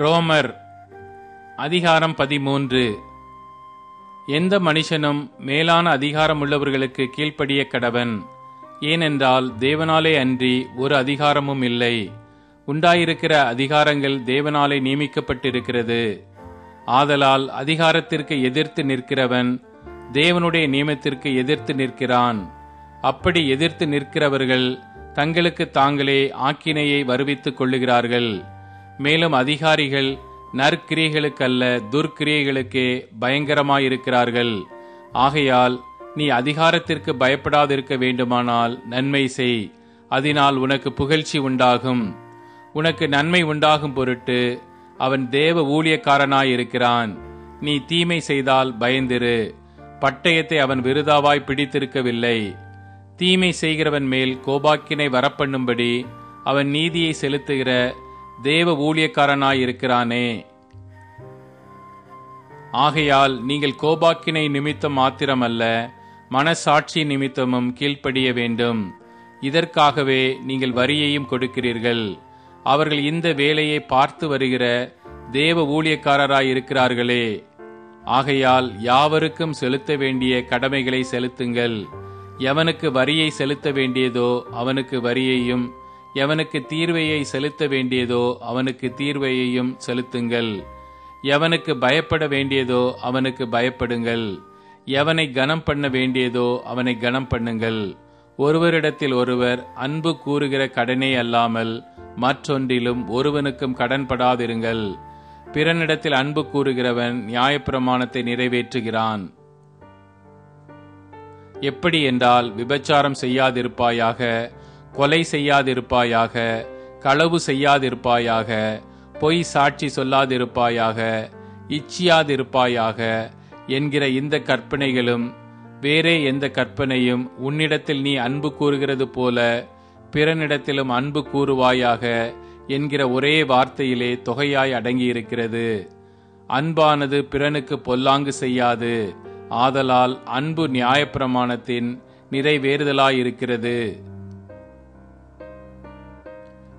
ரோமர் அதிகாரம் 13. எந்த மனுஷனும் மேலான அதிகாரம் உள்ளவர்களுக்கு கீழ்ப்படிய கடவன். ஏனென்றால் தேவனாலே அன்றி ஒரு அதிகாரமும் இல்லை. உண்டாயிருக்கிற அதிகாரங்கள் தேவனாலே நியமிக்கப்பட்டிருக்கிறது. ஆதலால் அதிகாரத்திற்கு எதிர்த்து நிற்கிறவன் தேவனுடைய நியமத்திற்கு எதிர்த்து நிற்கிறான். அப்படி எதிர்த்து நிற்கிறவர்கள் தங்களுக்கு தாங்களே ஆக்கினையை வருவித்துக் கொள்ளுகிறார்கள். மேலும் அதிகாரிகள் நற்கிரியைகளுக்கல்ல துர்க்கிரியைகளுக்கே பயங்கரமாயிருக்கிறார்கள். ஆகையால் நீ அதிகாரத்திற்கு பயப்படாதிருக்க வேண்டுமானால் நன்மை செய், அதனால் உனக்கு புகழ்ச்சி உண்டாகும். உனக்கு நன்மை உண்டாகும் பொருட்டு அவன் தேவ ஊழியக்காரனாயிருக்கிறான். நீ தீமை செய்தால் பயந்திரு, பட்டயத்தை அவன் விருதாவாய் பிடித்திருக்கவில்லை. தீமை செய்கிறவன் மேல் கோபாக்கினை வரப்பண்ணும்படி அவன் நீதியை செலுத்துகிற தேவ ஊழியக்காரனாயிருக்கிறானே. ஆகையால் நீங்கள் கோபாக்கினை நிமித்தம் மாத்திரமல்ல, மனசாட்சி நிமித்தமும் கீழ்ப்படிய வேண்டும். இதற்காகவே நீங்கள் வரியையும் கொடுக்கிறீர்கள். அவர்கள் இந்த வேலையை பார்த்து வருகிற தேவ ஊழியக்காரராயிருக்கிறார்களே. ஆகையால் யாவருக்கும் செலுத்த வேண்டிய கடமைகளை செலுத்துங்கள். எவனுக்கு வரியை செலுத்த வேண்டியதோ அவனுக்கு வரியையும், எவனுக்கு தீர்வையை செலுத்த வேண்டியதோ அவனுக்கு தீர்வையையும் செலுத்துங்கள். எவனுக்கு பயப்பட வேண்டியதோ அவனுக்கு பயப்படுங்கள். எவனை கனம் பண்ண வேண்டியதோ அவனை கனம் பண்ணுங்கள். ஒருவரிடத்தில் ஒருவர் அன்பு கூறுகிற கடனே அல்லாமல் மற்றொன்றிலும் ஒருவனுக்கும் கடன்படாதிருங்கள். பிறனிடத்தில் அன்பு கூறுகிறவன் நியாயப்பிரமாணத்தை நிறைவேற்றுகிறான். எப்படி என்றால், விபச்சாரம் செய்யாதிருப்பாயாக, கொலை செய்யாதிருப்பாயாக, களவு செய்யாதிருப்பாயாக, பொய் சாட்சி சொல்லாதிருப்பாயாக, இச்சியாதிருப்பாயாக என்கிற இந்த கற்பனைகளும் வேறே எந்த கற்பனையும் உன்னிடத்தில் நீ அன்பு கூறுகிறது போல பிறனிடத்திலும் அன்பு கூறுவாயாக என்கிற ஒரே வார்த்தையிலே தொகையாய் அடங்கியிருக்கிறது. அன்பானது பிறனுக்கு பொல்லாங்கு செய்யாது. ஆதலால் அன்பு நியாயப்பிரமாணத்தின் நிறைவேறுதலாயிருக்கிறது.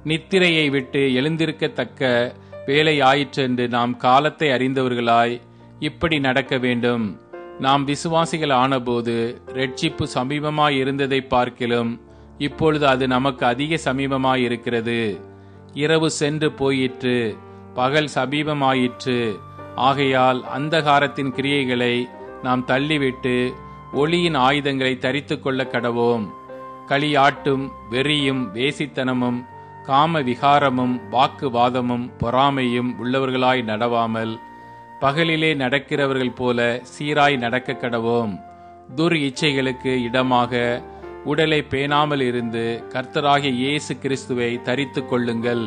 நித்திரையை விட்டு எழுந்திருக்கத்தக்க வேலை ஆயிற்றென்று நாம் காலத்தை அறிந்தவர்களாய் இப்படி நடக்க வேண்டும். நாம் விசுவாசிகள் ஆனபோது இரட்சிப்பு சமீபமாயிருந்ததை பார்க்கிலும் இப்பொழுது அது நமக்கு அதிக சமீபமாயிருக்கிறது. இரவு சென்று போயிற்று, பகல் சமீபமாயிற்று. ஆகையால் அந்தகாரத்தின் கிரியைகளை நாம் தள்ளிவிட்டு ஒளியின் ஆயுதங்களை தரித்து கொள்ள கடவோம். களியாட்டும் வெறியும் வேசித்தனமும் காம விகாரமும் வாக்குவாதமும் பொறாமையும் உள்ளவர்களாய் நடவாமல் பகலிலே நடக்கிறவர்கள் போல சீராய் நடக்க கடவோம். துர் இச்சைகளுக்கு இடமாக உடலை பேணாமல் இருந்து கர்த்தராகிய இயேசு கிறிஸ்துவை தரித்து கொள்ளுங்கள்.